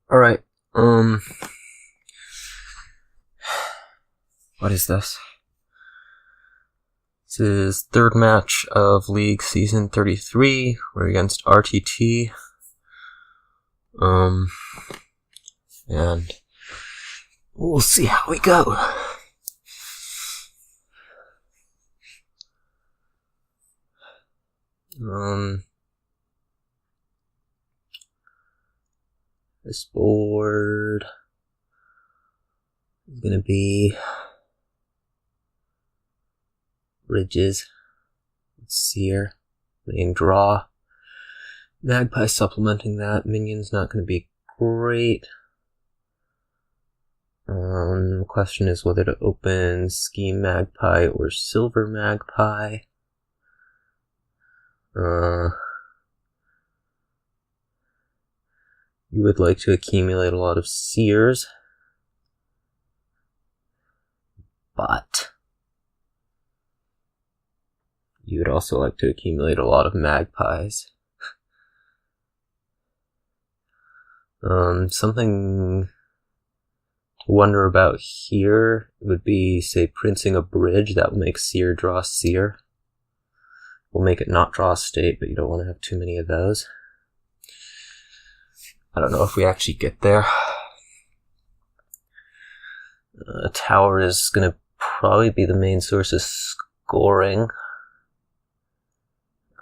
Alright, what is this? This is third match of League Season 33. We're against RTT. And we'll see how we go. This board is gonna be Ridges, Seer, main draw. Magpie supplementing that. Minion's not gonna be great. The question is whether to open Scheme Magpie or Silver Magpie. You would like to accumulate a lot of Seers, but you would also like to accumulate a lot of Magpies. Something to wonder about here would be, say, printing a bridge that will make Seer draw Seer. Will make it not draw a state, but you don't want to have too many of those. I don't know if we actually get there. Tower is going to probably be the main source of scoring.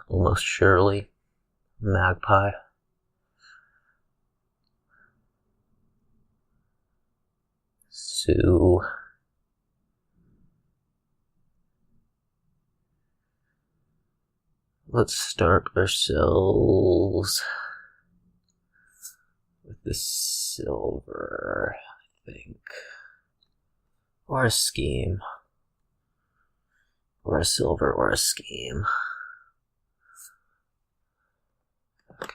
Almost surely. Magpie. So let's start ourselves with the silver, I think. Or a scheme. Or a silver or a scheme. Okay.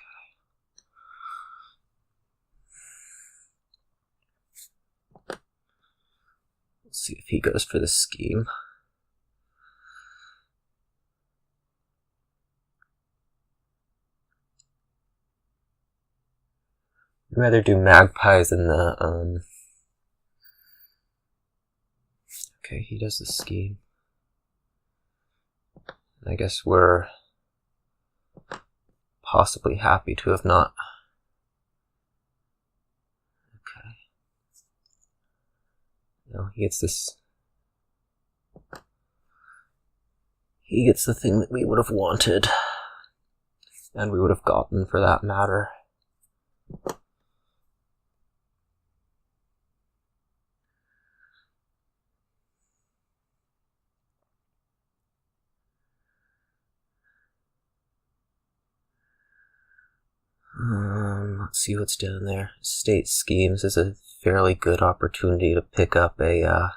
Let's see if he goes for the scheme. I'd rather do Magpies than the, Okay, he does the scheme. I guess we're possibly happy to have not. Okay. No, he gets this. He gets the thing that we would have wanted. And we would have gotten, for that matter. Let's see what's down there. State schemes is a fairly good opportunity to pick up a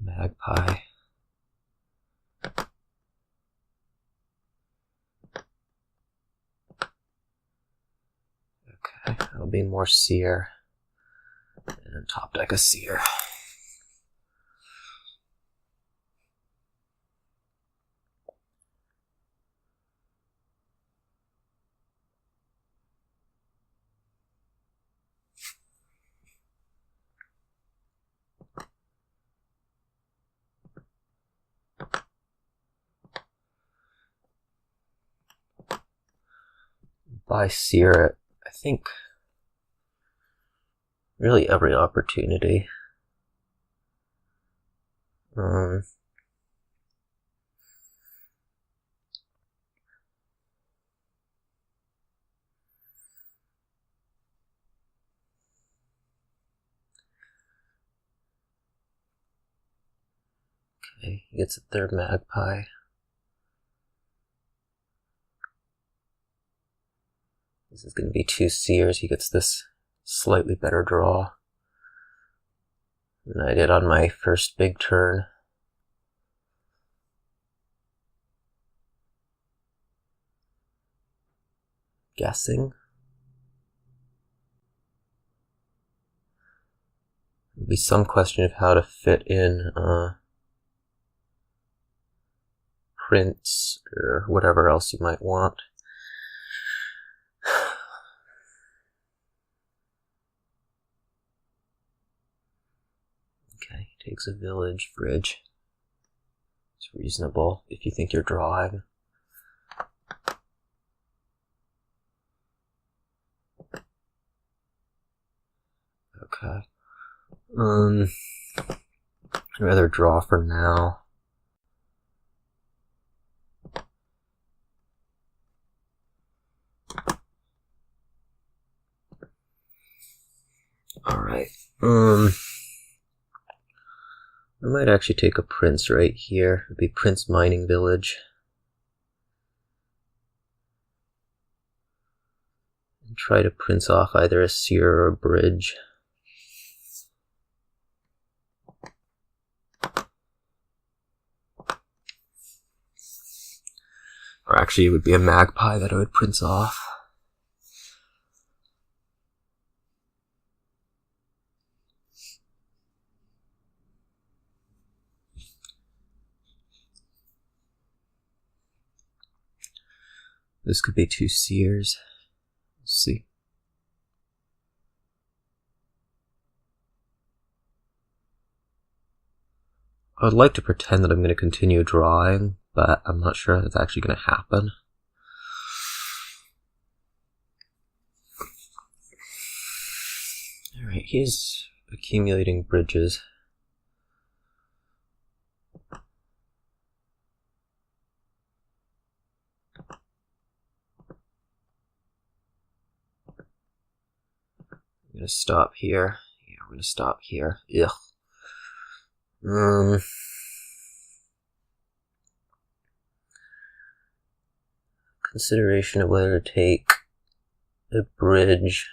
Magpie. Okay, that'll be more Seer. And top deck a Seer. By Seer, I think really every opportunity. Okay, he gets a third Magpie. This is going to be 2 Seers. He gets this slightly better draw than I did on my first big turn. Guessing. There'll be some question of how to fit in prints or whatever else you might want. Takes a village bridge. It's reasonable if you think you're drawing. Okay. I'd rather draw for now. Alright. I might actually take a prince right here. It'd be Prince Mining Village. And try to prince off either a seer or a bridge. Or actually, it would be a magpie that I would prince off. This could be 2 seers. Let's see. I would like to pretend that I'm going to continue drawing, but I'm not sure if that's actually going to happen. Alright, he's accumulating bridges. I'm going to stop here. Yeah, we're going to stop here. Ugh. Consideration of whether to take a bridge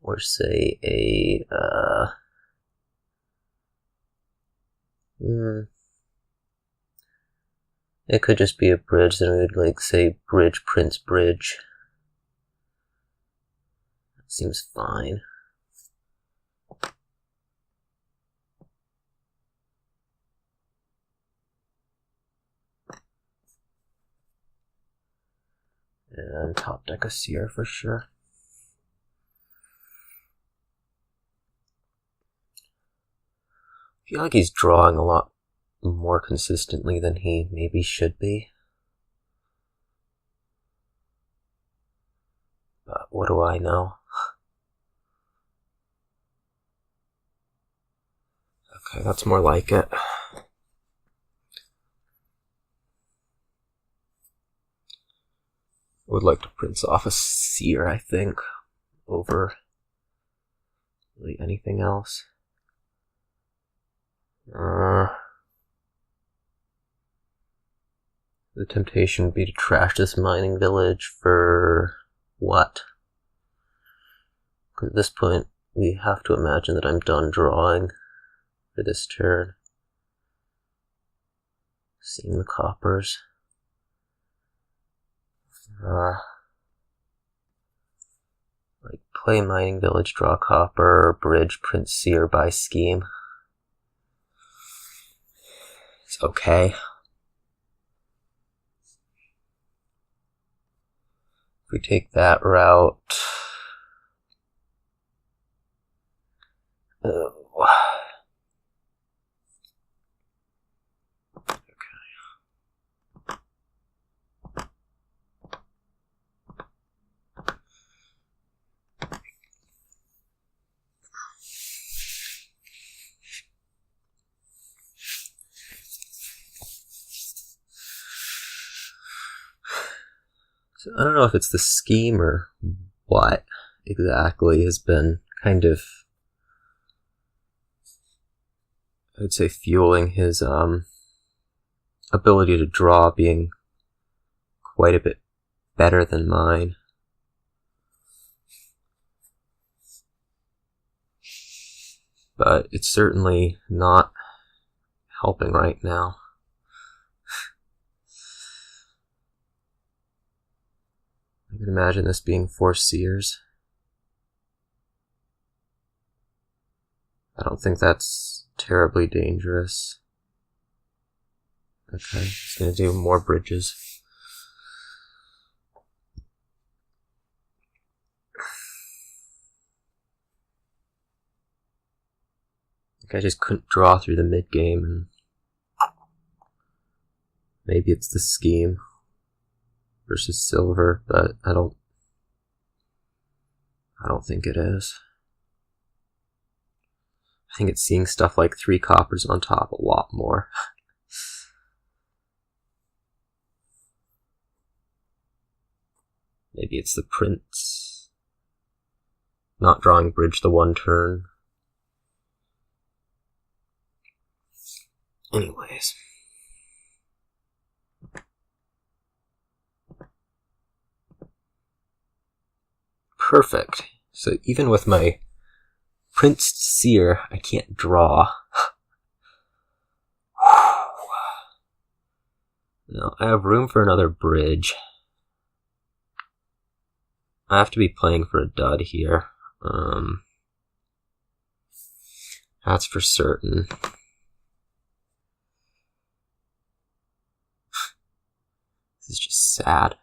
or say a it could just be a bridge, then we would like say bridge prince bridge. That seems fine. And top deck a seer for sure. I feel like he's drawing a lot more consistently than he maybe should be. But what do I know? Okay, that's more like it. I would like to prince off a seer, I think, over really anything else. The temptation would be to trash this mining village for what? Because at this point, we have to imagine that I'm done drawing for this turn. Seeing the coppers. Like play mining village, draw copper, bridge, prince seer, buy scheme. It's okay. If we take that route, so I don't know if it's the scheme or what exactly has been kind of, I would say, fueling his ability to draw being quite a bit better than mine. But it's certainly not helping right now. I can imagine this being 4 seers. I don't think that's terribly dangerous. Okay, he's gonna do more bridges. I just couldn't draw through the mid-game, and maybe it's the scheme versus silver, but I don't think it is. I think it's seeing stuff like 3 coppers on top a lot more. Maybe it's the prince not drawing bridge the 1 turn. Anyways. Perfect. So even with my prince seer, I can't draw. Now, I have room for another bridge. I have to be playing for a dud here. That's for certain. This is just sad.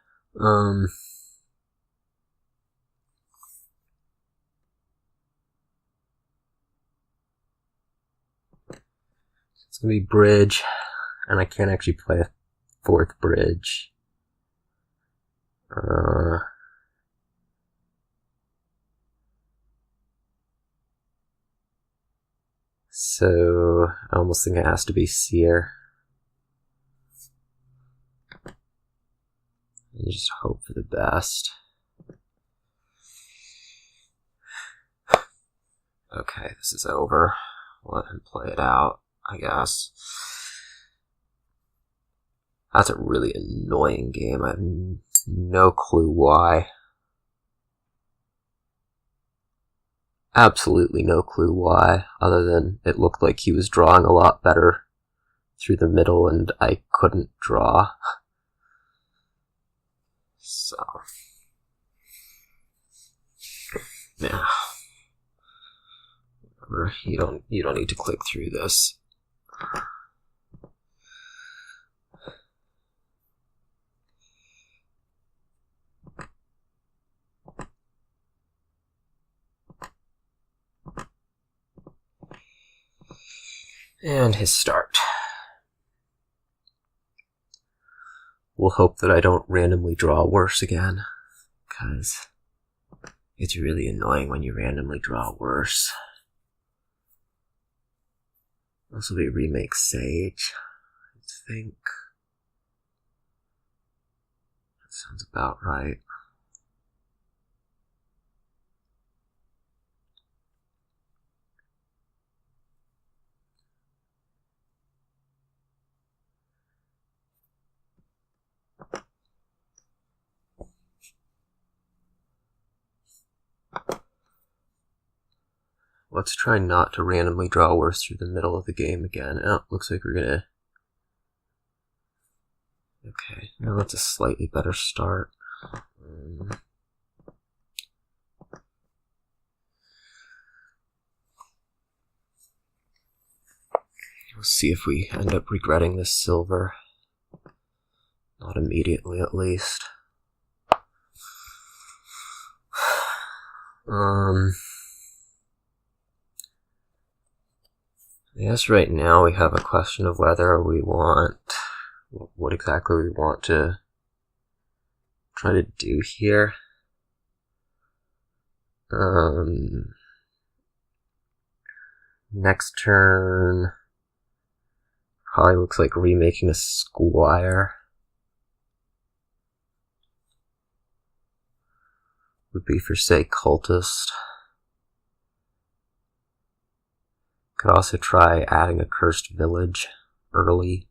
It's gonna be bridge, and I can't actually play a 4th bridge. So I almost think it has to be seer. And just hope for the best. Okay, this is over. Let him play it out, I guess. That's a really annoying game. I have no clue why. Absolutely no clue why, other than it looked like he was drawing a lot better through the middle and I couldn't draw. So, yeah. Whatever. You don't need to click through this. And his start. We'll hope that I don't randomly draw worse again, because it's really annoying when you randomly draw worse. This will be remake Sage, I think. That sounds about right. Let's try not to randomly draw worse through the middle of the game again. Oh, looks like we're gonna... Okay, now that's a slightly better start. We'll see if we end up regretting this silver. Not immediately, at least. I guess right now we have a question of whether we want, what exactly we want to try to do here. Next turn probably looks like remaking a squire. Would be for, say, cultist. Could also try adding a cursed village early.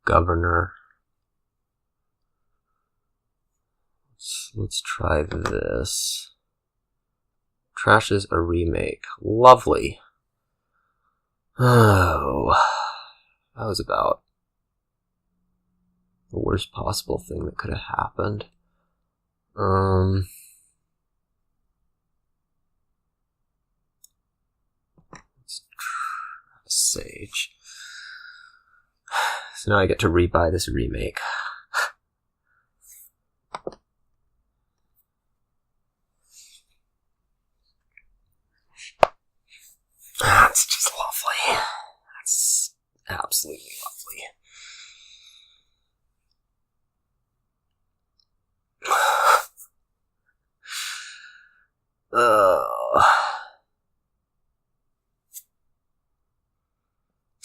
Governor. Let's try this. Trash is a remake. Lovely. Oh, that was about the worst possible thing that could have happened. Let's try Sage. So now I get to rebuy this remake.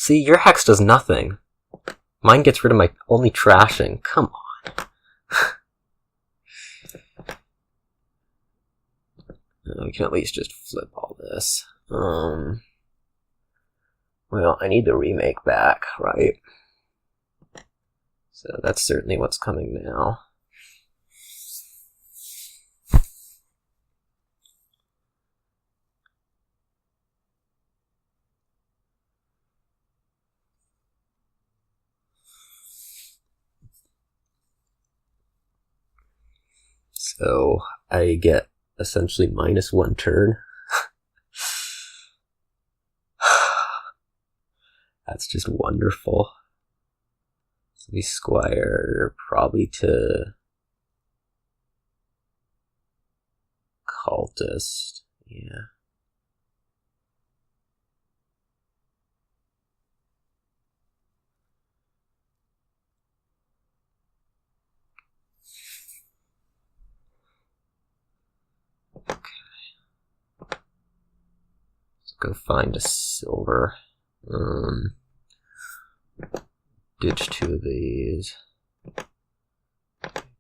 See, your hex does nothing. Mine gets rid of my only trashing. Come on. We can at least just flip all this. Well, I need the remake back, right? So that's certainly what's coming now. So I get essentially -1 turn. That's just wonderful. So we squire probably to cultist. Yeah. Go find a silver. Ditch 2 of these. Get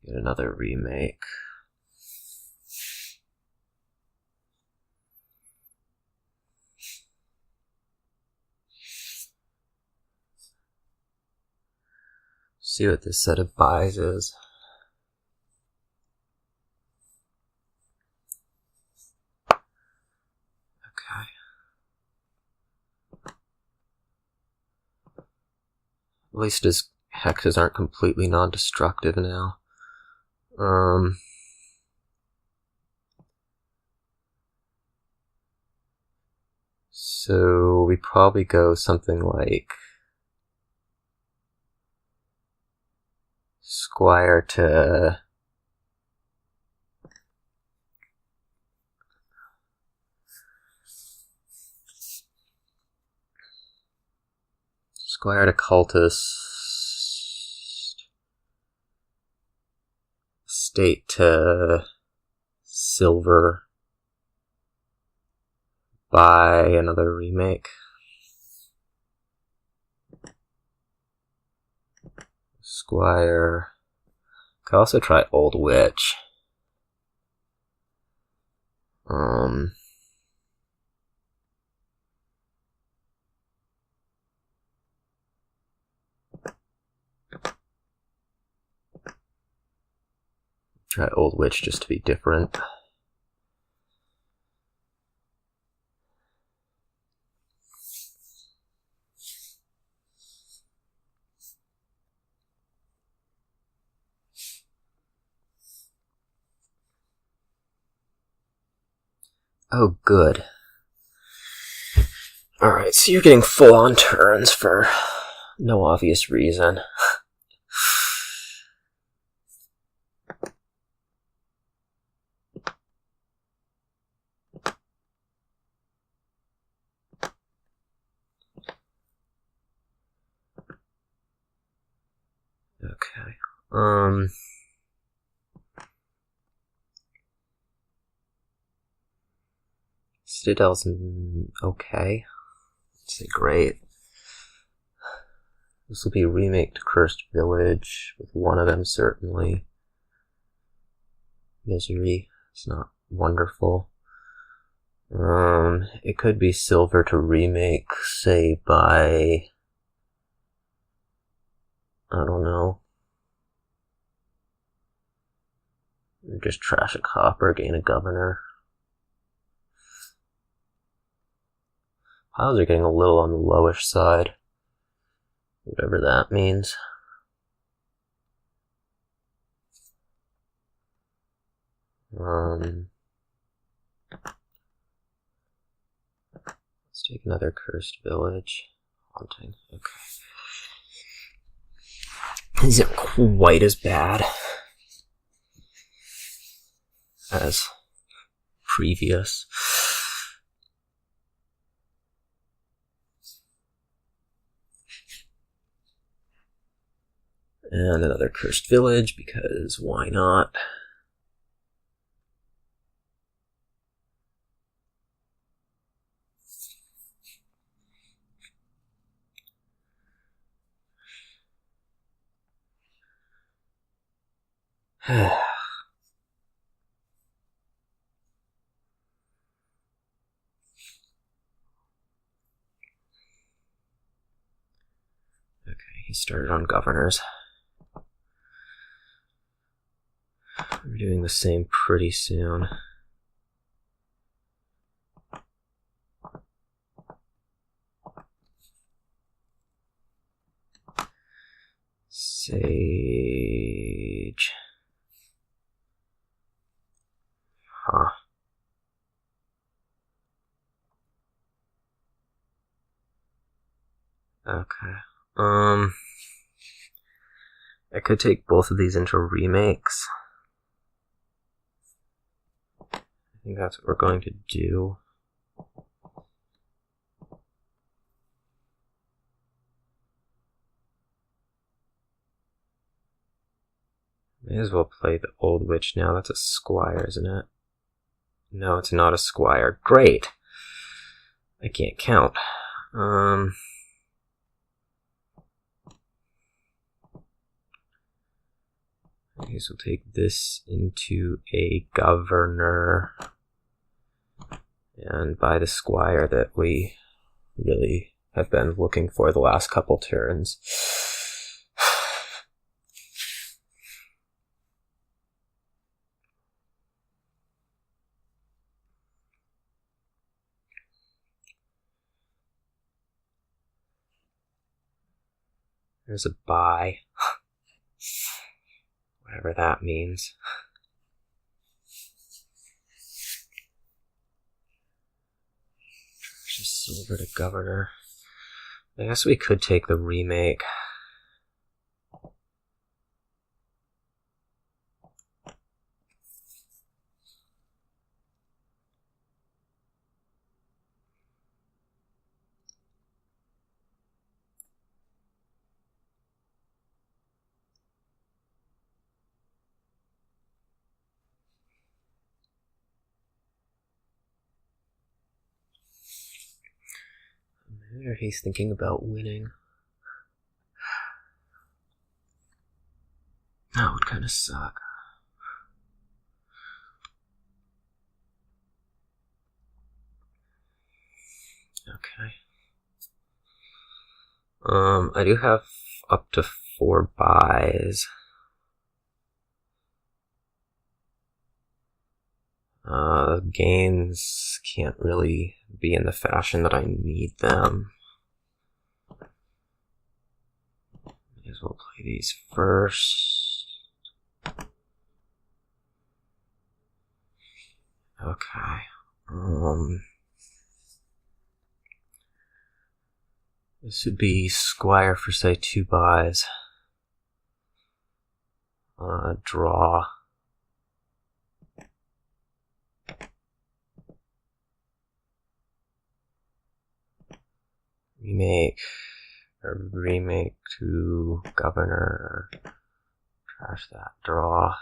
another remake. See what this set of buys is. Okay. At least his hexes aren't completely non-destructive now. So we probably go something like squire to cultist, state to silver, buy another remake. Squire. Could also try Old Witch. Try Old Witch just to be different. Oh, good. Alright, so you're getting full-on turns for no obvious reason. Okay. Citadel's okay. Let's say great. This will be a remake to Cursed Village, with one of them certainly. Misery. It's not wonderful. It could be silver to remake, say, by... I don't know. Just trash a copper, gain a governor. Piles are getting a little on the lowish side. Whatever that means. Let's take another Cursed Village. Haunting. Okay. These aren't quite as bad as previous. And another Cursed Village, because why not? Okay, he started on governors. We're doing the same pretty soon. Sage. Huh. Okay. I could take both of these into remakes. I think that's what we're going to do. May as well play the old witch now. That's a squire, isn't it? No, it's not a squire. Great! I can't count. I guess we'll take this into a governor and buy the squire that we really have been looking for the last couple turns. There's a buy. Whatever that means. Just silver to governor. I guess we could take the remake. Maybe he's thinking about winning. That would kind of suck. Okay. I do have up to 4 buys. Gains can't really be in the fashion that I need them. May as well play these first. Okay. This would be squire for, say, 2 buys. Draw. Remake to governor. Trash that. Draw.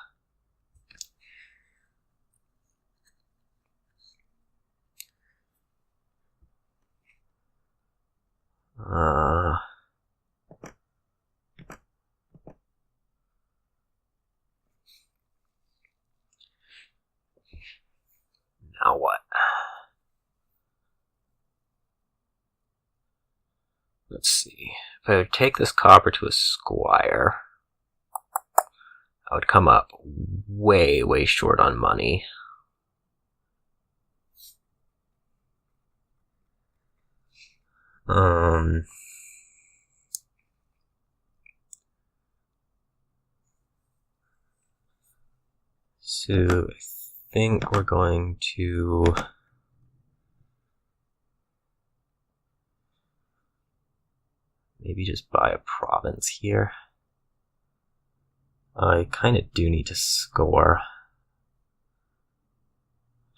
Now what? Let's see. If I would take this copper to a squire, I would come up way, way short on money. So I think we're going to maybe just buy a province here. I kind of do need to score.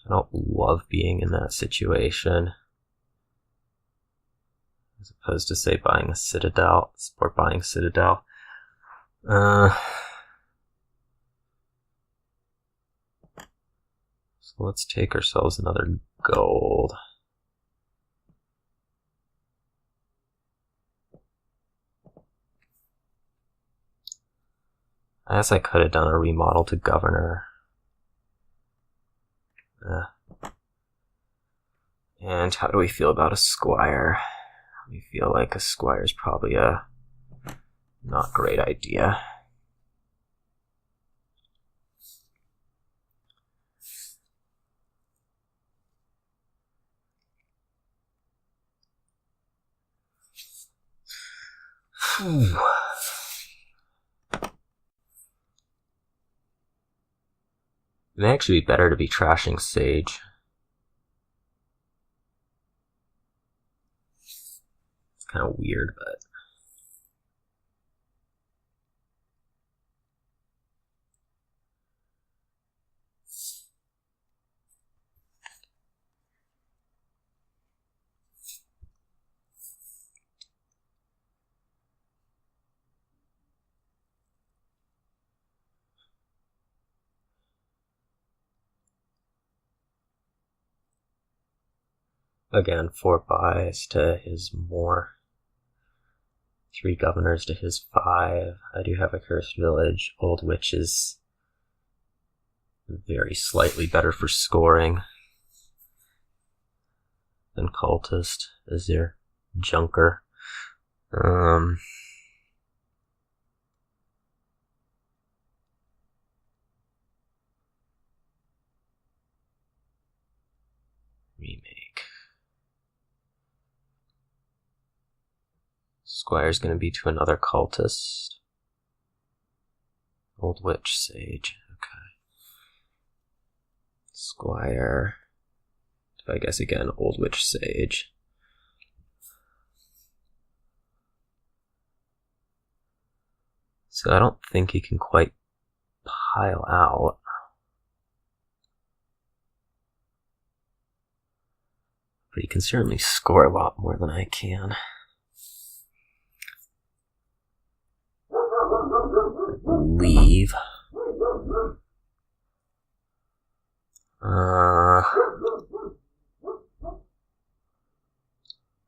I don't love being in that situation. As opposed to, say, buying a citadel, or buying citadel. So let's take ourselves another gold. I guess I could have done a remodel to governor. And how do we feel about a squire? We feel like a squire is probably a not great idea. It may actually be better to be trashing Sage. It's kind of weird, but... Again, 4 buys to his more. 3 governors to his 5. I do have a cursed village. Old Witch is very slightly better for scoring than Cultist as your junker. Remake. Squire's gonna be to another cultist. Old Witch Sage. Okay. Squire. I guess again, Old Witch Sage. So I don't think he can quite pile out. But he can certainly score a lot more than I can. Leave.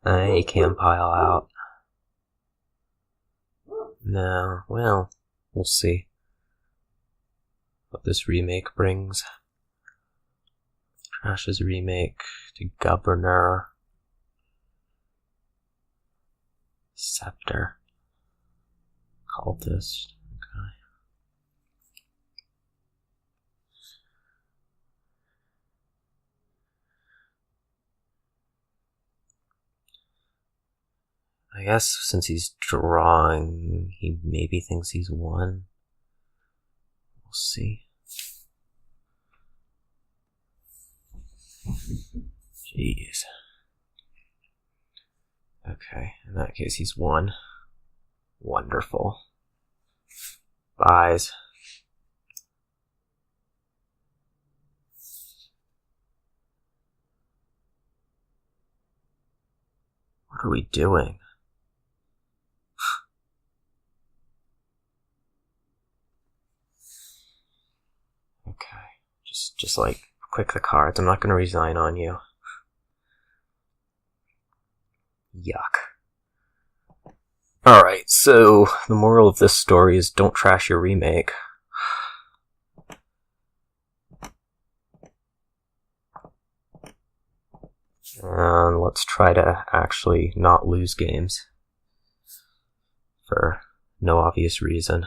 He can pile out. No, well, we'll see what this remake brings. Trash's remake to governor. Scepter. Cultist. Okay. I guess since he's drawing, he maybe thinks he's won. We'll see. Jeez. Okay, in that case he's won. Wonderful. Buys. What are we doing? Okay, just like click the cards. I'm not going to resign on you. Yuck. Alright, so the moral of this story is don't trash your remake. And let's try to actually not lose games. For no obvious reason.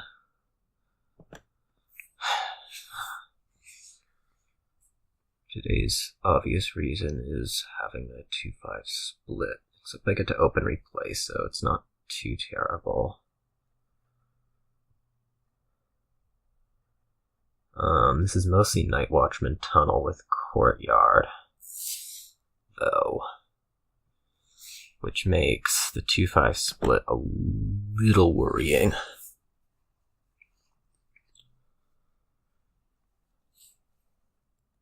Today's obvious reason is having a 2-5 split. Except I get to open replay, so it's not too terrible. This is mostly Night Watchman Tunnel with Courtyard, though, which makes the 2-5 split a little worrying.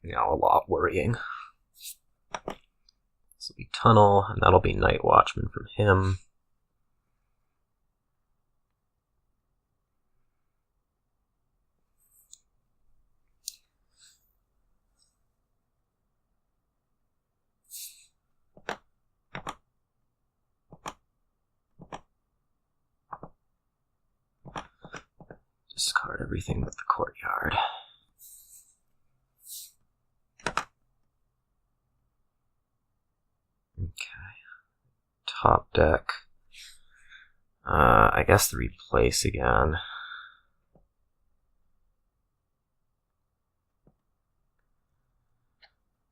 Now a lot worrying. This will be Tunnel, and that'll be Night Watchman from him. Discard everything but the courtyard. Okay. Top deck. I guess the replace again.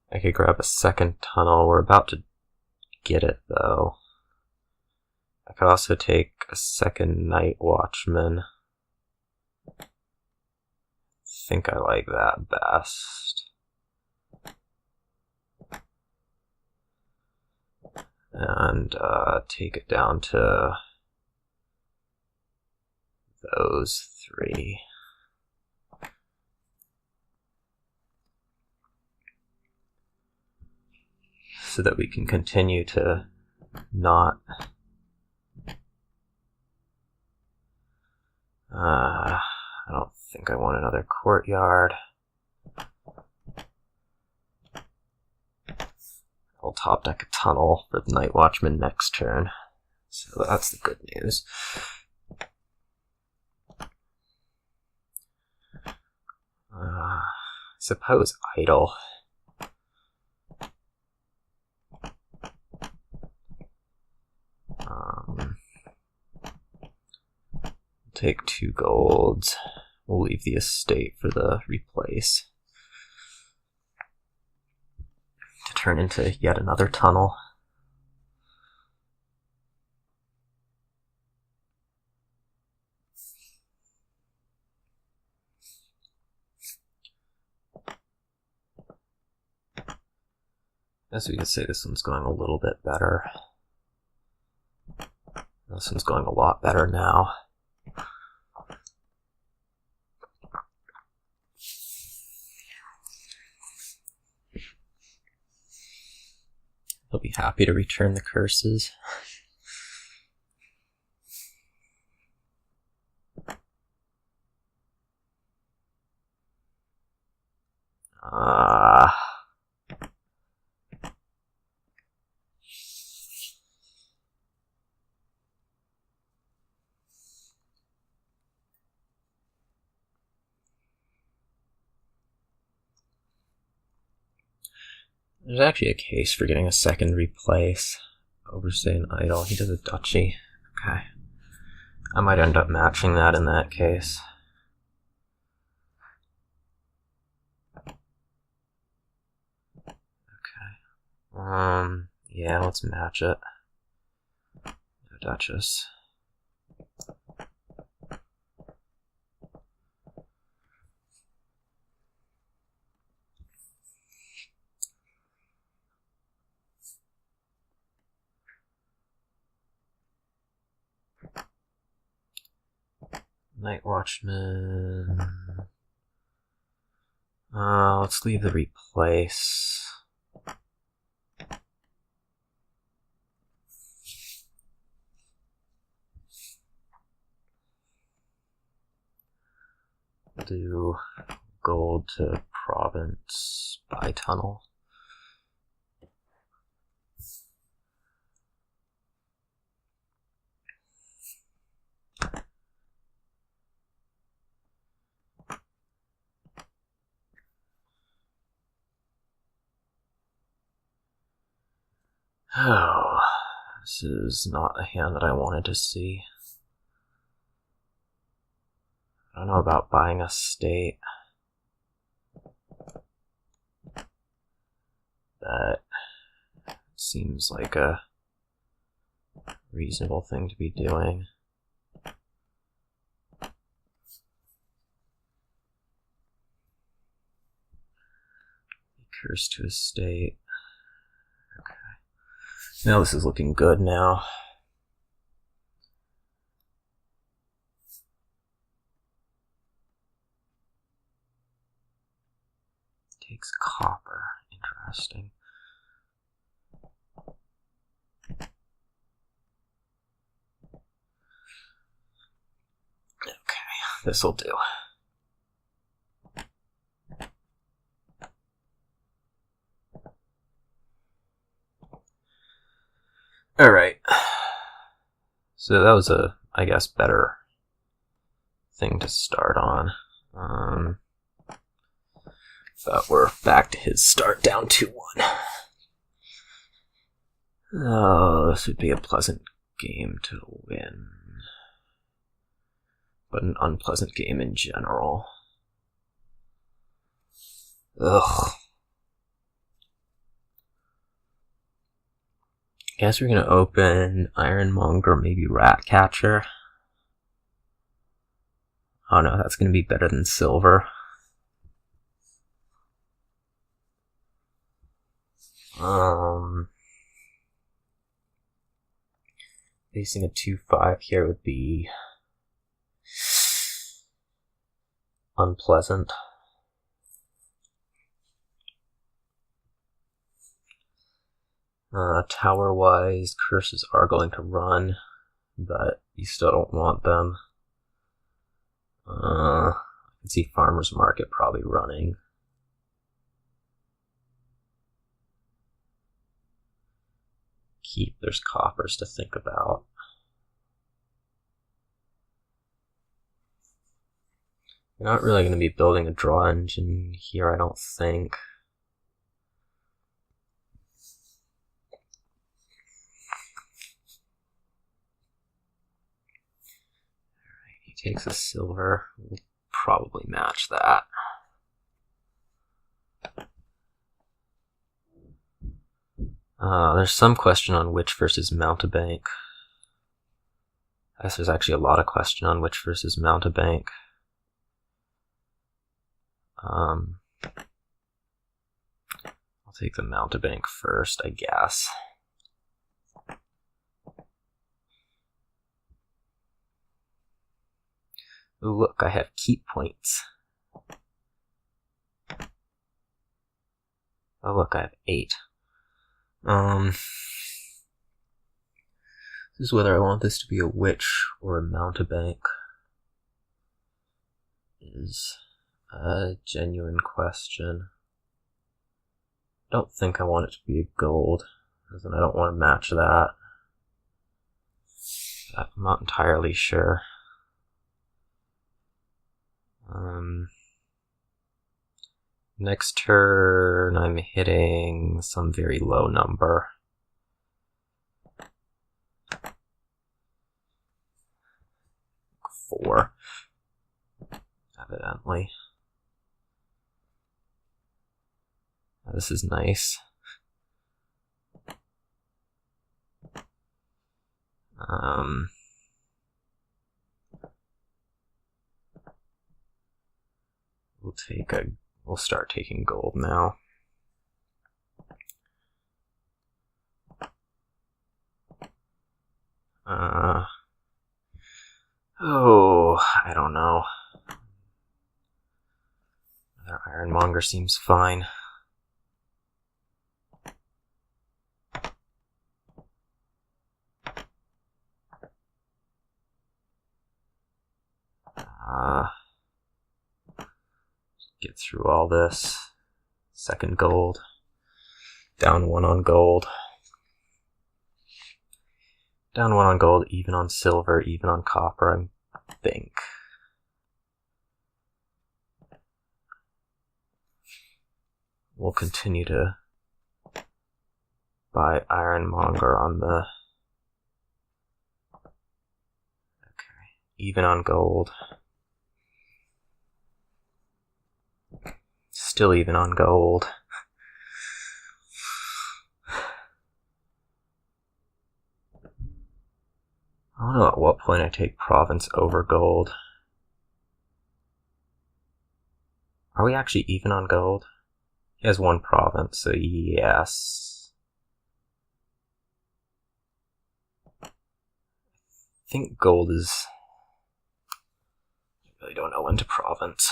I could grab a second tunnel. We're about to get it, though. I could also take a second Night Watchman. I think I like that best. And take it down to those three. So that we can continue to not I don't think I want another courtyard. I'll top deck a tunnel for the Night Watchman next turn. So that's the good news. I suppose idle. Take 2 golds. We'll leave the estate for the replace. To turn into yet another tunnel. As we could say, this one's going a little bit better. This one's going a lot better now. He'll be happy to return the curses. There's actually a case for getting a second replace over, say, an idol. He does a duchy. Okay. I might end up matching that in that case. Okay. Yeah, let's match it. No Duchess. Night Watchman. Let's leave the replace. We'll do gold to province by tunnel. Oh, this is not a hand that I wanted to see. I don't know about buying a state. That seems like a reasonable thing to be doing. Curse to a state. Okay. Now this is looking good now. Takes copper. Interesting. Okay, this'll do. Alright. So that was a, I guess, better thing to start on. But we're back to his start, down 2-1. Oh, this would be a pleasant game to win, but an unpleasant game in general. Ugh. Guess we're gonna open Ironmonger, maybe Ratcatcher. Oh no, that's gonna be better than Silver. Facing a 2-5 here would be unpleasant. Tower-wise, curses are going to run, but you still don't want them. I can see Farmer's Market probably running. Keep, there's coppers to think about. You're not really going to be building a draw engine here, I don't think. Alright, he takes a silver. We'll probably match that. There's some question on Witch versus Mountebank. I guess there's actually a lot of question on Witch versus Mountebank. I'll take the Mountebank first, I guess. Ooh, look, I have keep points. Oh, look, I have 8. This is whether I want this to be a Witch or a Mountebank is a genuine question. I don't think I want it to be a gold, because then I don't want to match that. I'm not entirely sure. Next turn, I'm hitting some very low number. Four, evidently. This is nice. We'll start taking gold now. Oh, I don't know. Another Ironmonger seems fine. Get through all this. Second gold. Down 1 on gold. Down 1 on gold, even on silver, even on copper, I think. We'll continue to buy Ironmonger on the... Okay, even on gold. Still even on gold. I don't know at what point I take province over gold. Are we actually even on gold? He has 1 province, so yes. I think gold is... I really don't know when to province.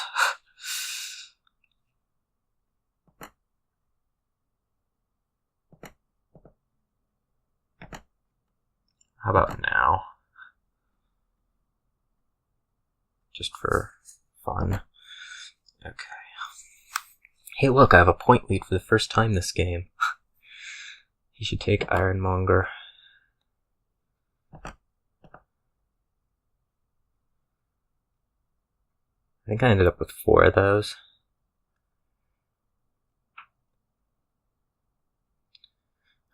How about now? Just for fun. Okay. Hey look, I have a point lead for the first time this game. He should take Ironmonger. I think I ended up with 4 of those.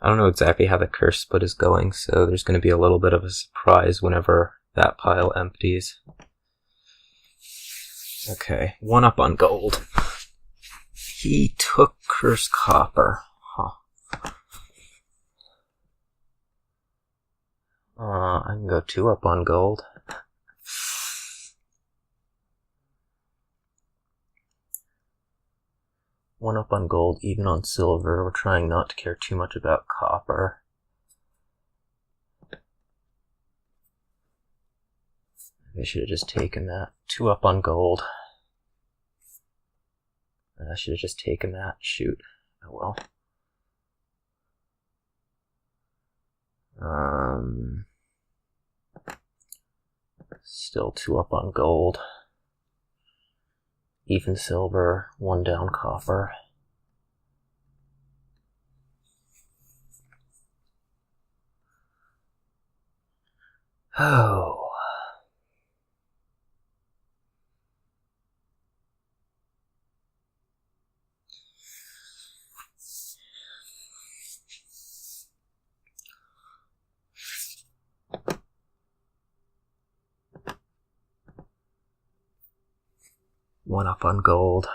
I don't know exactly how the curse split is going, so there's going to be a little bit of a surprise whenever that pile empties. Okay, 1 up on gold. He took curse copper. Huh. I can go 2 up on gold. One up on gold, even on silver. We're trying not to care too much about copper. I should have just taken that. 2 up on gold. I should have just taken that. Shoot. Oh well. Still 2 up on gold. Even silver, 1 down copper. Oh. One up on gold.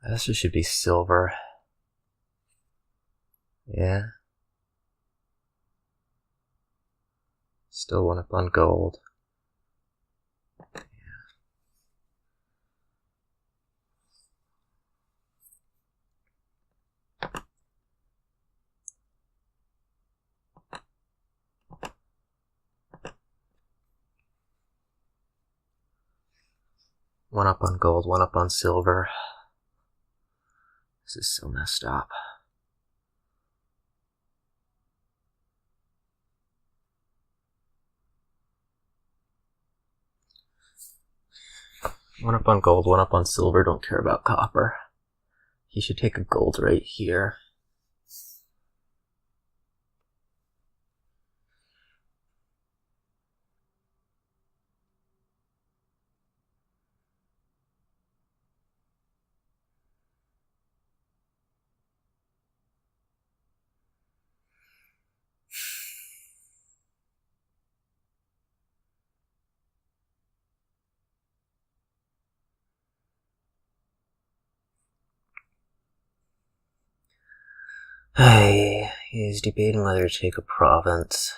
This should be silver. Yeah. Still 1 up on gold. Yeah. One up on gold, 1 up on silver. This is so messed up. One up on gold, 1 up on silver, don't care about copper. He should take a gold right here. Hey, he's debating whether to take a province.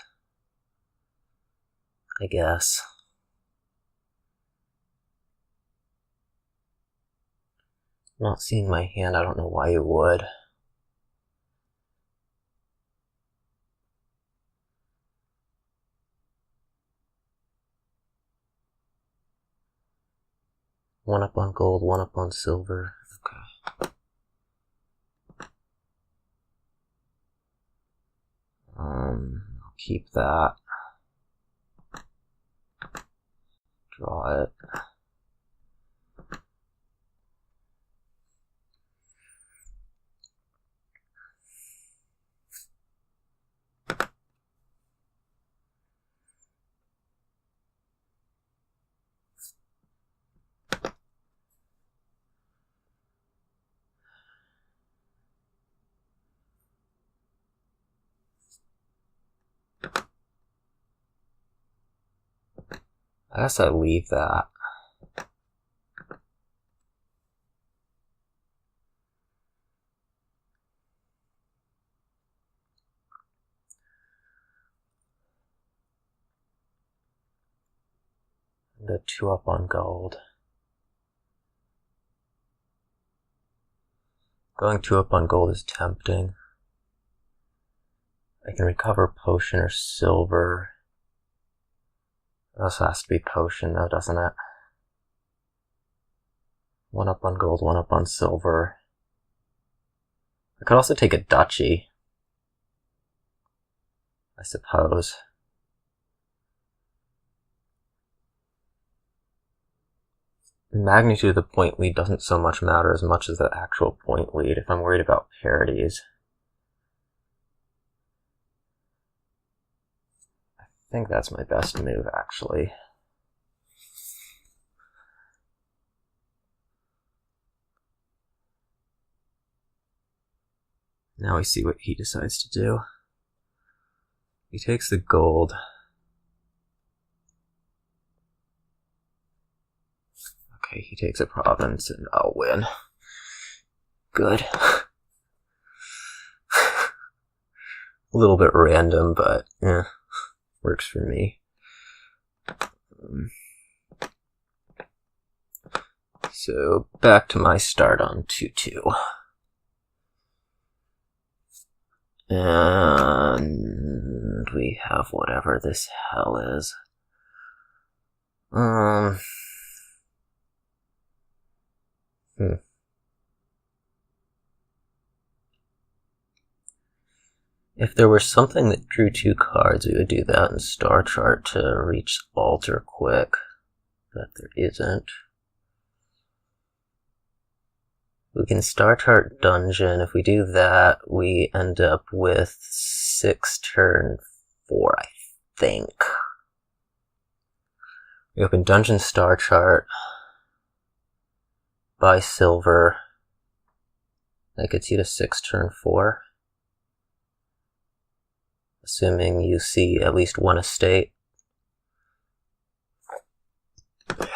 I guess. Not seeing my hand, I don't know why you would. One up on gold, 1 up on silver. Okay. I'll keep that. Draw it. I guess I leave that. Go 2 up on gold. Going 2 up on gold is tempting. I can recover potion or silver. It also has to be potion though, doesn't it? 1 up on gold, 1 up on silver. I could also take a duchy, I suppose. The magnitude of the point lead doesn't so much matter as much as the actual point lead if I'm worried about parities. think that's my best move, actually. Now we see what he decides to do. He takes the gold. Okay, he takes a province and I'll win. Good. A little bit random, but works for me. So back to my start on 2-2. And we have whatever this hell is. If there were something that drew 2 cards, we would do that in Star Chart to reach Alter quick. But there isn't. We can Star Chart Dungeon. If we do that, we end up with 6 turn 4, I think. We open Dungeon Star Chart. Buy silver. That gets you to 6 turn 4. Assuming you see at least one estate. Yeah.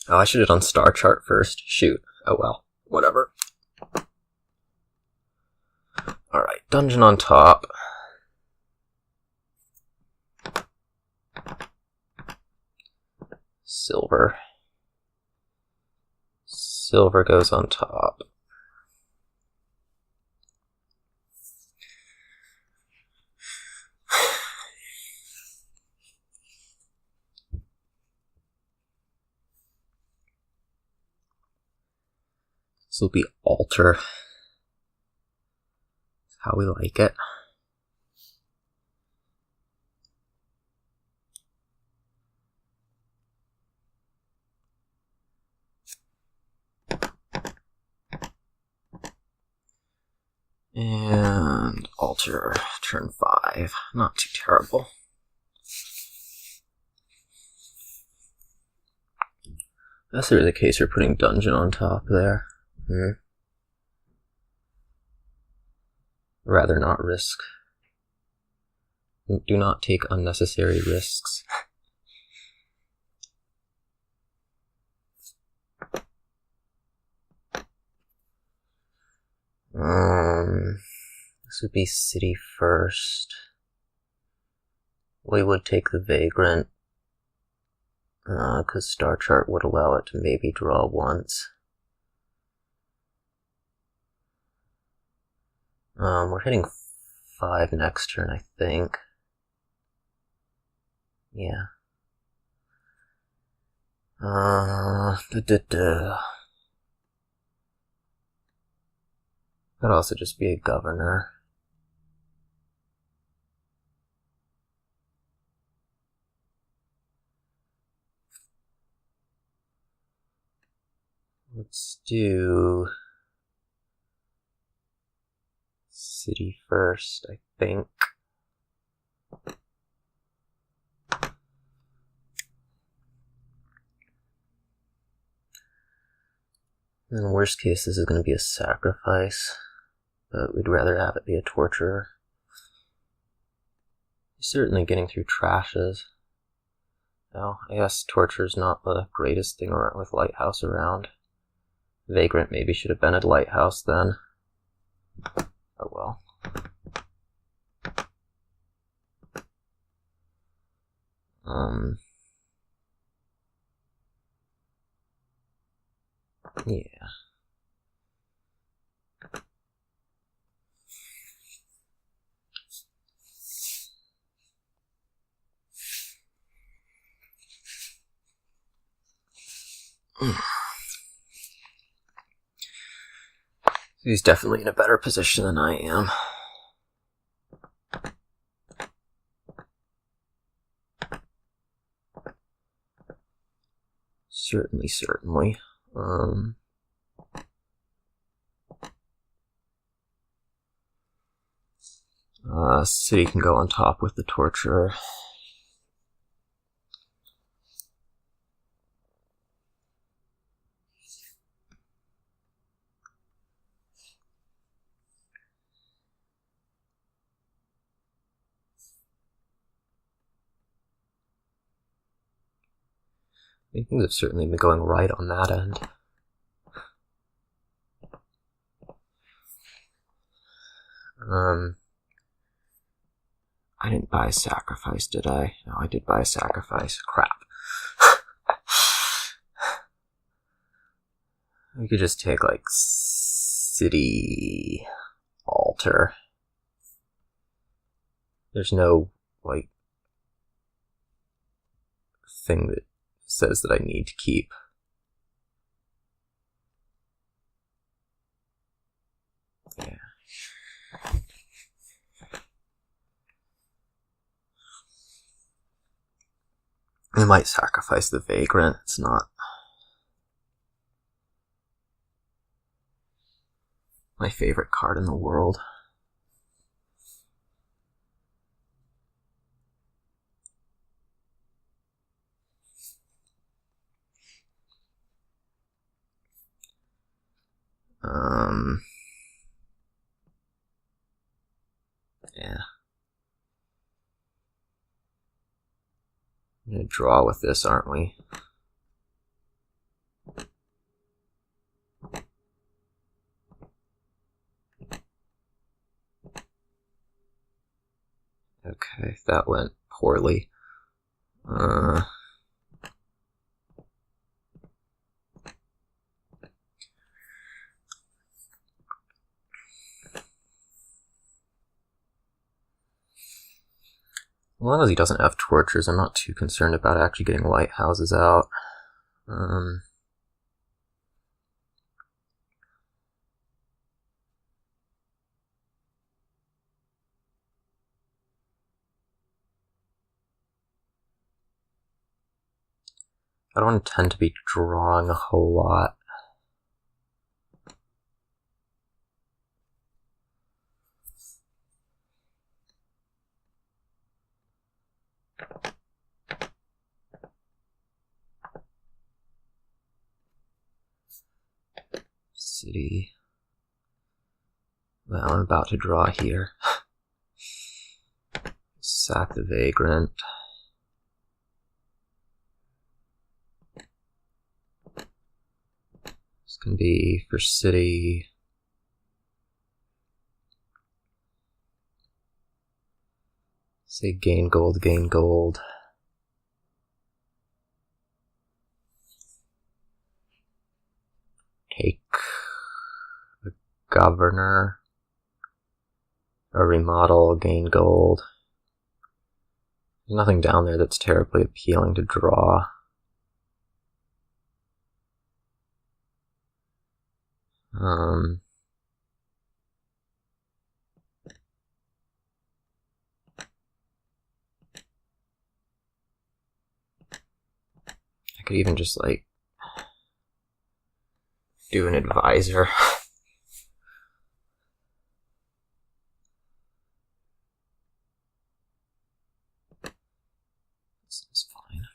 Oh, I should have done Star Chart first. Shoot. Oh well. Whatever. Alright, dungeon on top. Silver. Silver goes on top. This will be Alter. That's how we like it. And Alter, turn 5. Not too terrible. That's really the case for putting Dungeon on top there. Rather not risk. Do not take unnecessary risks. This would be city first. We would take the Vagrant, because Star Chart would allow it to maybe draw once. We're hitting 5 next turn, I think. Yeah. Could also just be a governor. Let's do city first, I think. In worst case, this is going to be a sacrifice, but we'd rather have it be a torturer. Certainly getting through trashes. Oh, I guess torture's not the greatest thing around with Lighthouse around. Vagrant maybe should have been at Lighthouse then. Oh well. Yeah. He's definitely in a better position than I am. Certainly. City can go on top with the torturer. Things have certainly been going right on that end. I didn't buy a sacrifice, did I? No, I did buy a sacrifice. Crap. We could just take, like, city altar. There's no, like, thing that says that I need to keep. Yeah. I might sacrifice the Vagrant. It's not my favorite card in the world. Yeah. I'm gonna draw with this, aren't we? Okay, that went poorly. As long as he doesn't have tortures, I'm not too concerned about actually getting lighthouses out. I don't tend to be drawing a whole lot. City. Well, I'm about to draw here. Sack the Vagrant. This can be for city. Say gain gold, gain gold. Take a governor. Or remodel, gain gold. There's nothing down there that's terribly appealing to draw. I could even just, like, do an advisor. This is fine.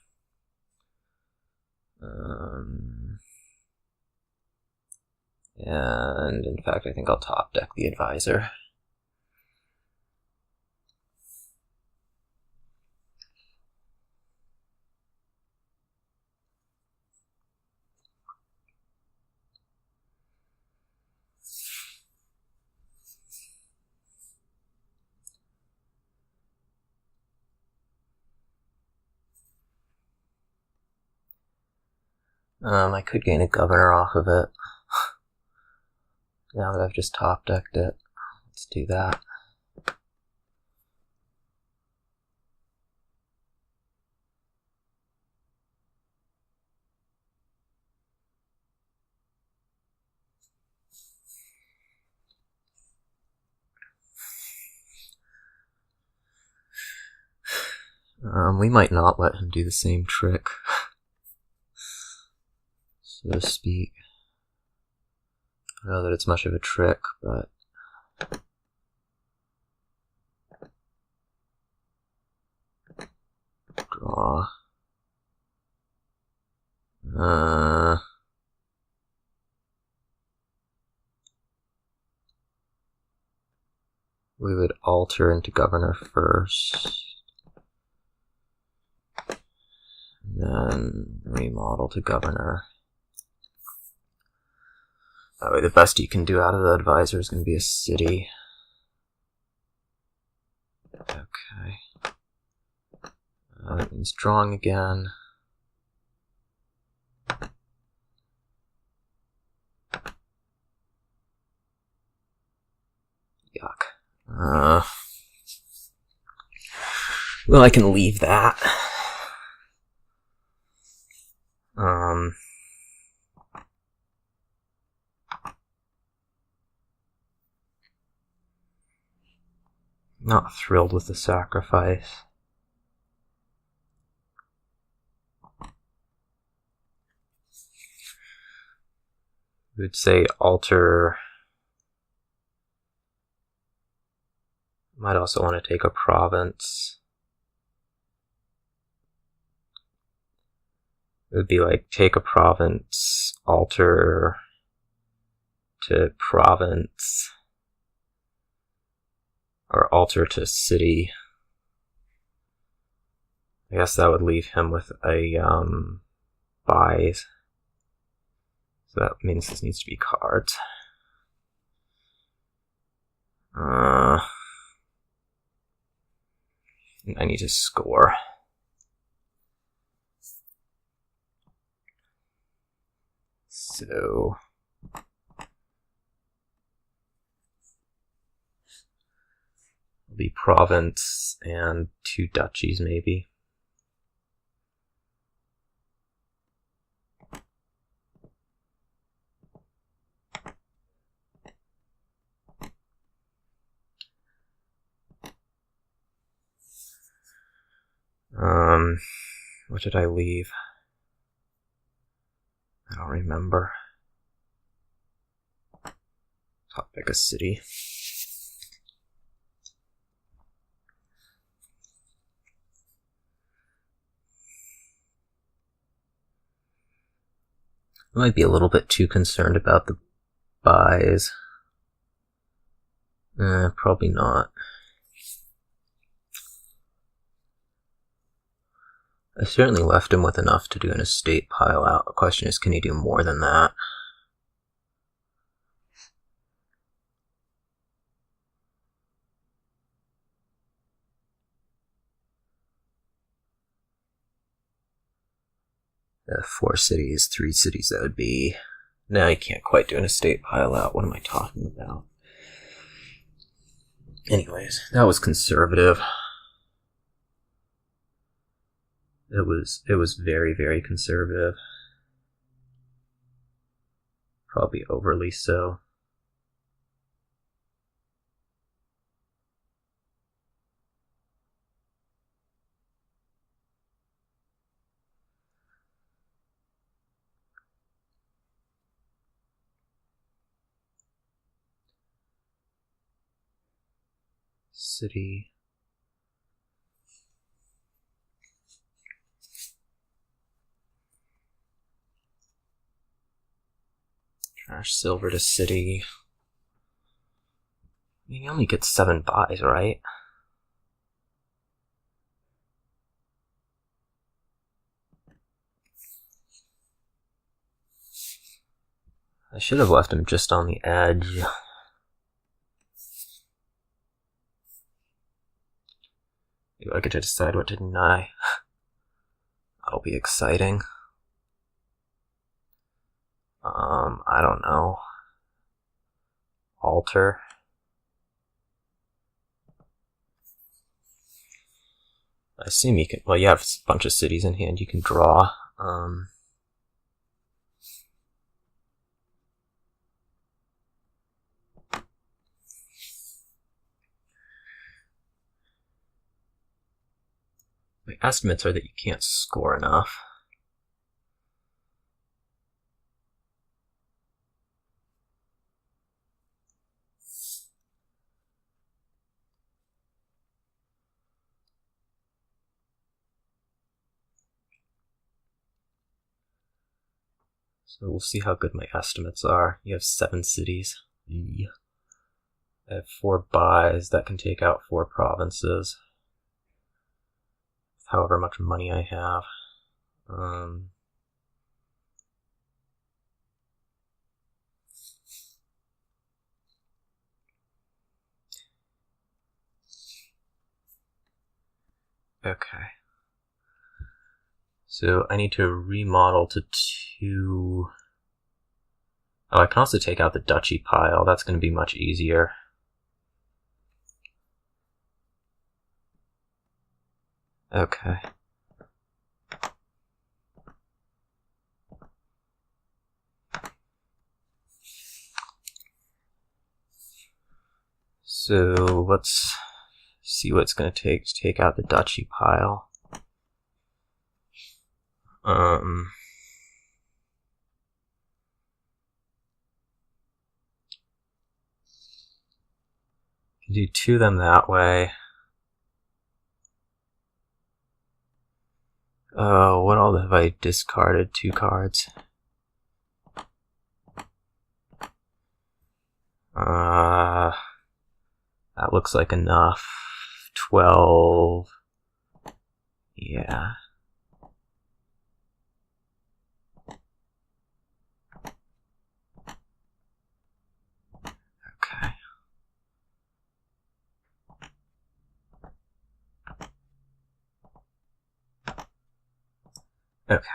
And in fact, I think I'll top deck the advisor. I could gain a governor off of it. Now that I've just top decked it, let's do that. We might not let him do the same trick, so to speak. I don't know that it's much of a trick, but We would alter into governor first. And then remodel to governor. That way the best you can do out of the advisor is going to be a city. Okay. That means drawing again. Yuck. Well, I can leave that. Not thrilled with the sacrifice. We'd say alter. Might also want to take a province. It would be like take a province, alter to province, or alter to city. I guess that would leave him with a buys. So that means this needs to be cards. I need to score. So it'll be province and 2 duchies maybe. What did I leave? I don't remember. Topic a city. I might be a little bit too concerned about the buys. Probably not. I certainly left him with enough to do an estate pile out. The question is, can he do more than that? The 4 cities, 3 cities, that would be... No, you can't quite do an estate pile out. What am I talking about? Anyways, that was conservative. It was very, very conservative. Probably overly so. City. Trash silver to city. I mean, you only get 7 buys, right? I should have left him just on the edge. Maybe I get to decide what to deny. That'll be exciting. I don't know. Alter. I assume you can, well, you have a bunch of cities in hand you can draw. My estimates are that you can't score enough. So we'll see how good my estimates are. You have 7 cities. Yeah. I have 4 buys that can take out 4 provinces. However much money I have. Okay. So I need to remodel to 2... Oh, I can also take out the duchy pile. That's going to be much easier. Okay. So let's see what it's going to take out the duchy pile. Do 2 of them that way. What all have I discarded? 2 cards. That looks like enough. 12. Yeah. Okay. Okay.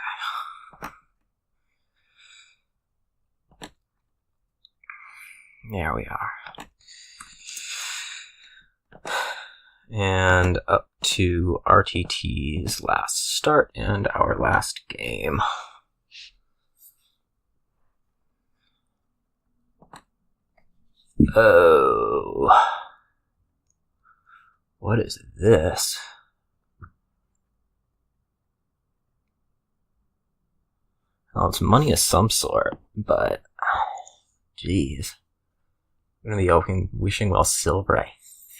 There we are. And up to RTT's last start and our last game. Oh. What is this? Well, it's money of some sort, but... Jeez. I'm going to be opening Wishing Well Silver, I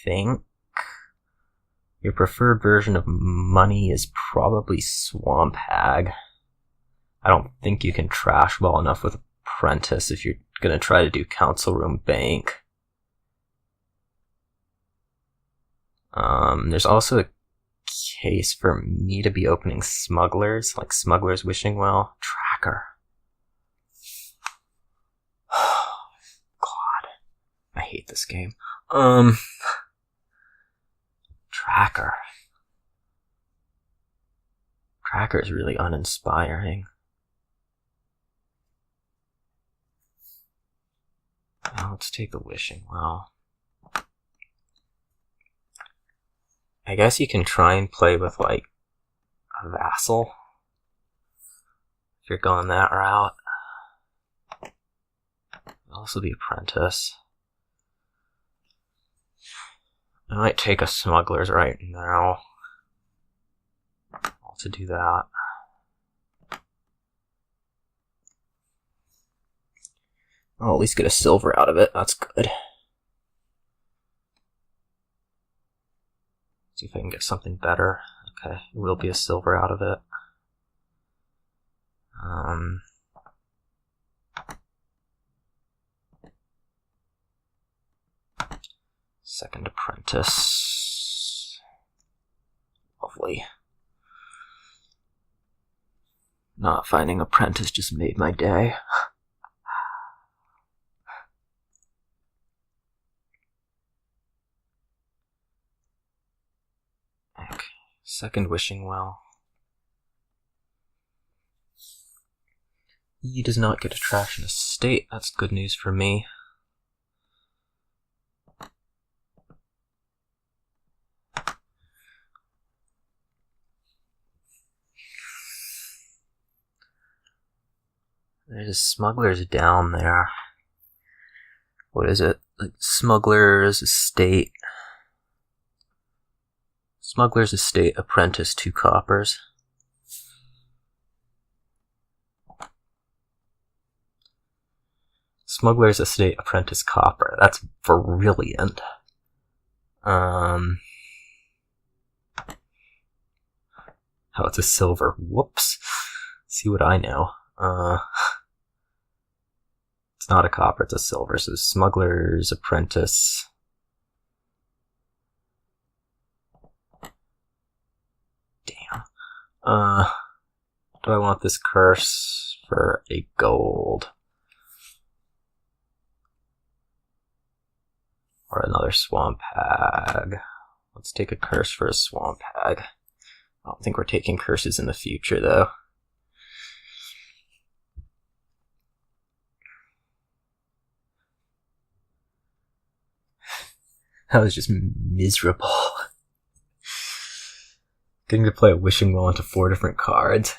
think. Your preferred version of money is probably Swamp Hag. I don't think you can trash well enough with Apprentice if you're going to try to do Council Room Bank. There's also a case for me to be opening Smugglers, like Smuggler's Wishing Well. Tracker. God. I hate this game. Tracker. Tracker is really uninspiring. Now let's take the Wishing Well. I guess you can try and play with, like, a vassal. If you're going that route. Also the Apprentice. I might take a Smuggler's right now. Also do that. I'll at least get a silver out of it. That's good. See if I can get something better. Okay, it will be a silver out of it. Second Apprentice. Lovely. Not finding Apprentice just made my day. Okay, second Wishing Well. He does not get to trash an estate. That's good news for me. There's a Smuggler's down there. What is it? Like Smuggler's Estate. Smuggler's Estate, Apprentice, 2 coppers. Smuggler's Estate, Apprentice, copper. That's brilliant. Oh, it's a silver. Whoops. See what I know. It's not a copper, it's a silver. So Smuggler's Apprentice. Damn. Do I want this curse for a gold? Or another Swamp Hag? Let's take a curse for a Swamp Hag. I don't think we're taking curses in the future, though. That was just miserable. Getting to play a Wishing Well into 4 different cards.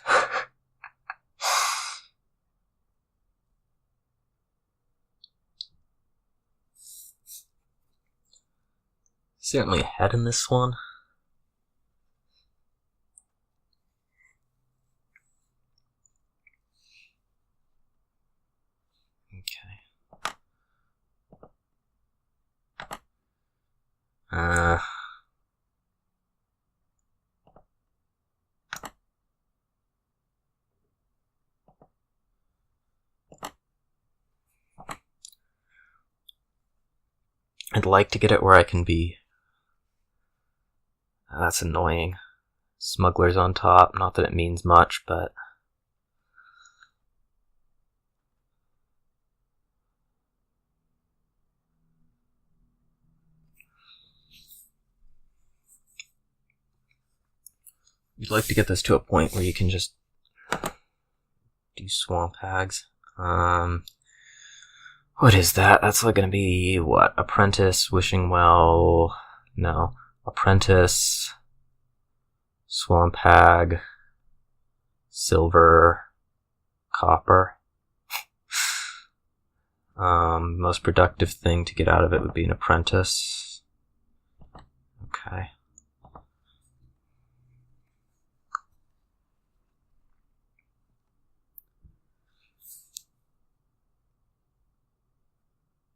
Certainly ahead in this one. Okay. I'd like to get it where I can be. That's annoying. Smuggler's on top. Not that it means much, but... You'd like to get this to a point where you can just do Swamp Hags. What is that? That's like going to be, what? Apprentice, Wishing Well... No. Apprentice, Swamp Hag, Silver, Copper. Most productive thing to get out of it would be an Apprentice. Okay.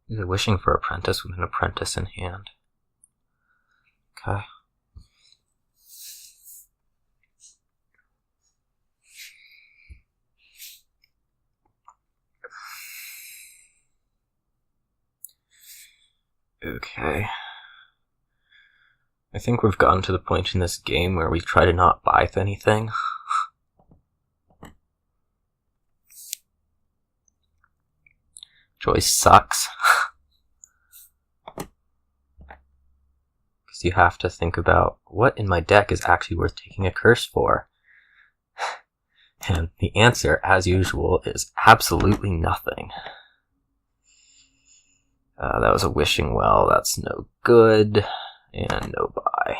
Either wishing for Apprentice with an Apprentice in hand. Okay. Okay. I think we've gotten to the point in this game where we try to not buy anything. Choice sucks. You have to think about what in my deck is actually worth taking a curse for. And the answer, as usual, is absolutely nothing. That was a Wishing Well, that's no good, and no buy.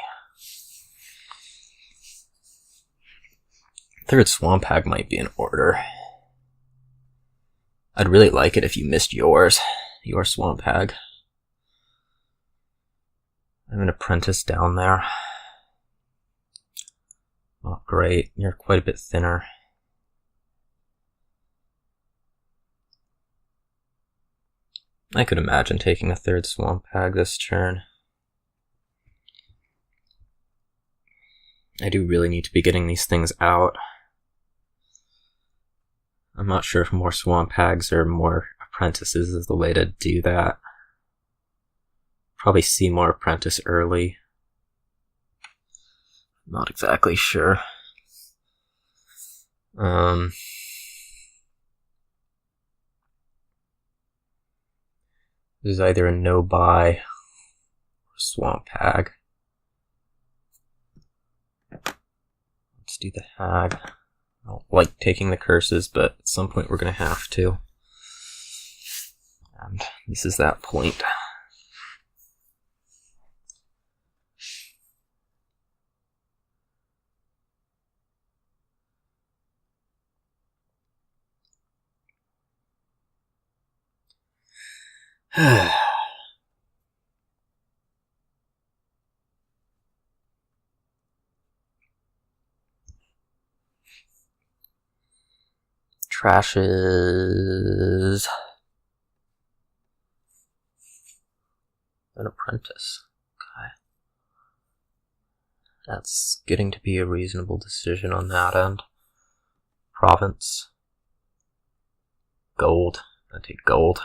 Third Swamp Hag might be in order. I'd really like it if you missed your Swamp Hag. I have an Apprentice down there. Not great. You're quite a bit thinner. I could imagine taking a third Swamp Hag this turn. I do really need to be getting these things out. I'm not sure if more Swamp Hags or more Apprentices is the way to do that. Probably see more Apprentice early. Not exactly sure. This is either a no buy or Swamp Hag. Let's do the Hag. I don't like taking the curses, but at some point we're going to have to. And this is that point. Trashes an Apprentice. Okay. That's getting to be a reasonable decision on that end. Province. Gold. I take gold.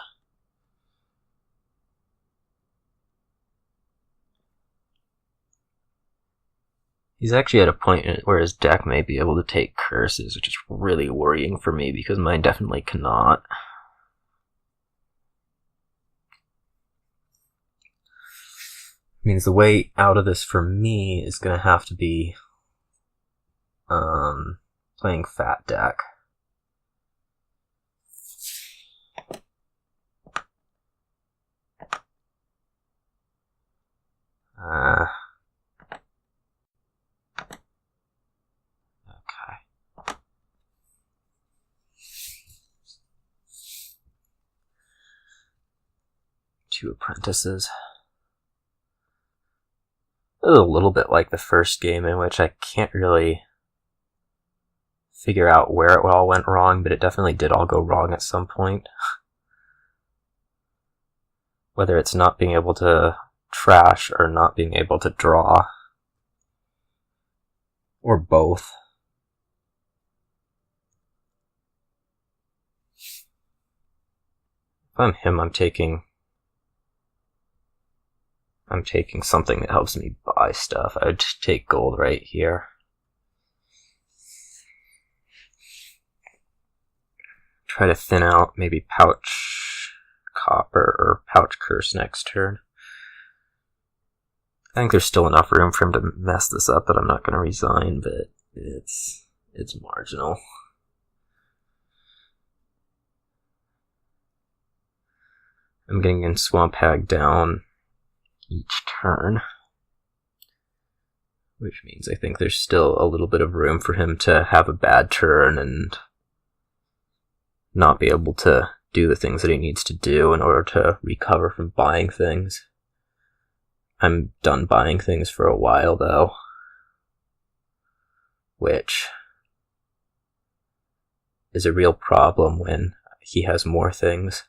He's actually at a point where his deck may be able to take curses, which is really worrying for me because mine definitely cannot. Means the way out of this for me is going to have to be playing fat deck. Okay. 2 apprentices. It was a little bit like the first game in which I can't really figure out where it all went wrong, but it definitely did all go wrong at some point. Whether it's not being able to trash or not being able to draw. Or both. If I'm him, I'm taking something that helps me buy stuff. I would just take gold right here. Try to thin out maybe pouch copper or pouch curse next turn. I think there's still enough room for him to mess this up that I'm not going to resign, but it's marginal. I'm getting in Swamp Hag down each turn, which means I think there's still a little bit of room for him to have a bad turn and not be able to do the things that he needs to do in order to recover from buying things. I'm done buying things for a while, though, which is a real problem when he has more things.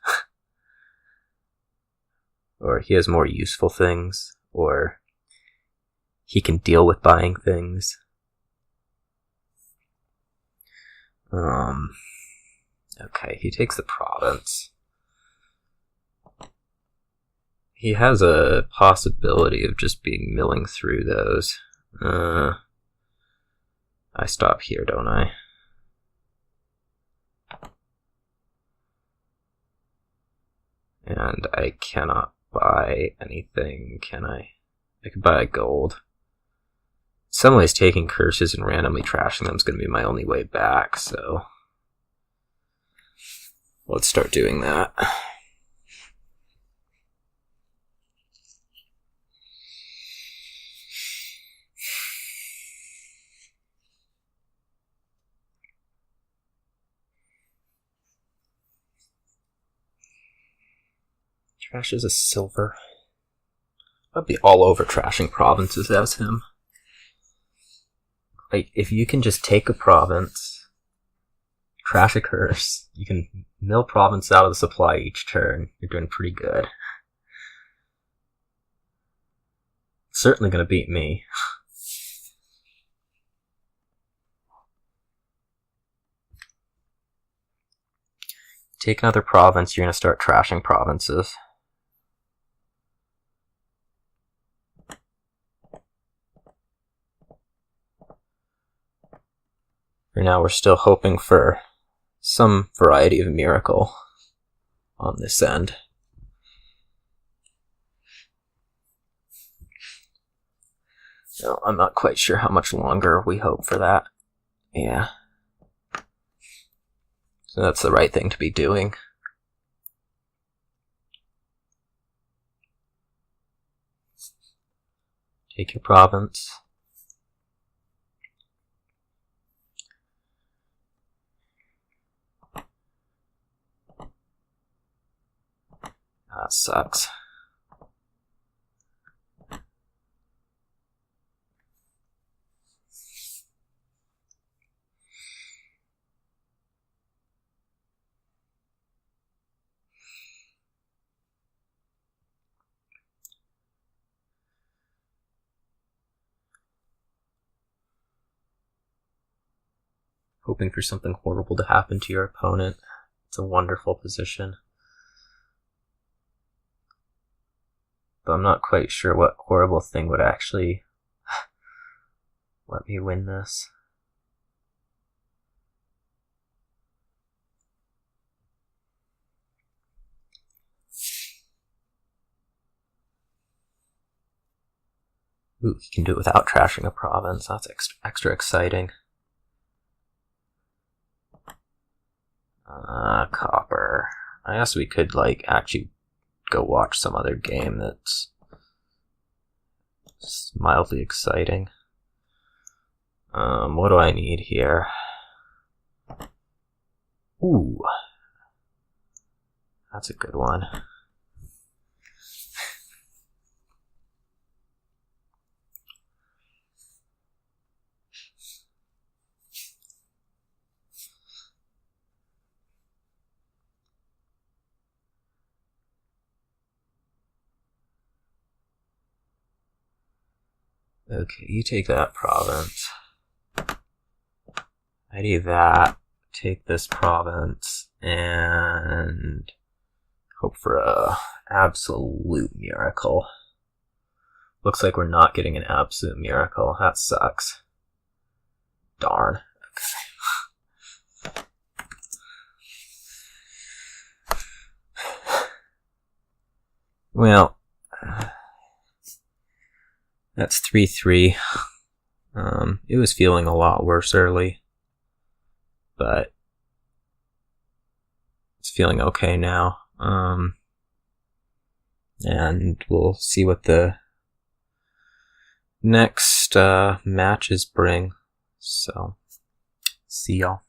Or he has more useful things, or he can deal with buying things. Okay, he takes the province. He has a possibility of just being milling through those. I stop here, don't I? And I cannot buy anything, can I? I could buy gold. In some ways, taking curses and randomly trashing them is going to be my only way back, so let's start doing that. Trash is a silver. I'd be all over trashing provinces as him. Like, if you can just take a province, trash a curse, you can mill province out of the supply each turn, you're doing pretty good. It's certainly going to beat me. Take another province, you're going to start trashing provinces. For now, we're still hoping for some variety of miracle on this end. No, I'm not quite sure how much longer we hope for that. Yeah. So that's the right thing to be doing. Take your province. That sucks. Hoping for something horrible to happen to your opponent. It's a wonderful position. But I'm not quite sure what horrible thing would actually let me win this. Ooh, he can do it without trashing a province. That's extra exciting. Copper. I guess we could, like, actually go watch some other game that's mildly exciting. What do I need here? Ooh. That's a good one. Okay, you take that province. I do that. Take this province and hope for a absolute miracle. Looks like we're not getting an absolute miracle. That sucks. Darn. Okay. Well, that's 3-3. It was feeling a lot worse early, but it's feeling okay now. And we'll see what the next matches bring. So, see y'all.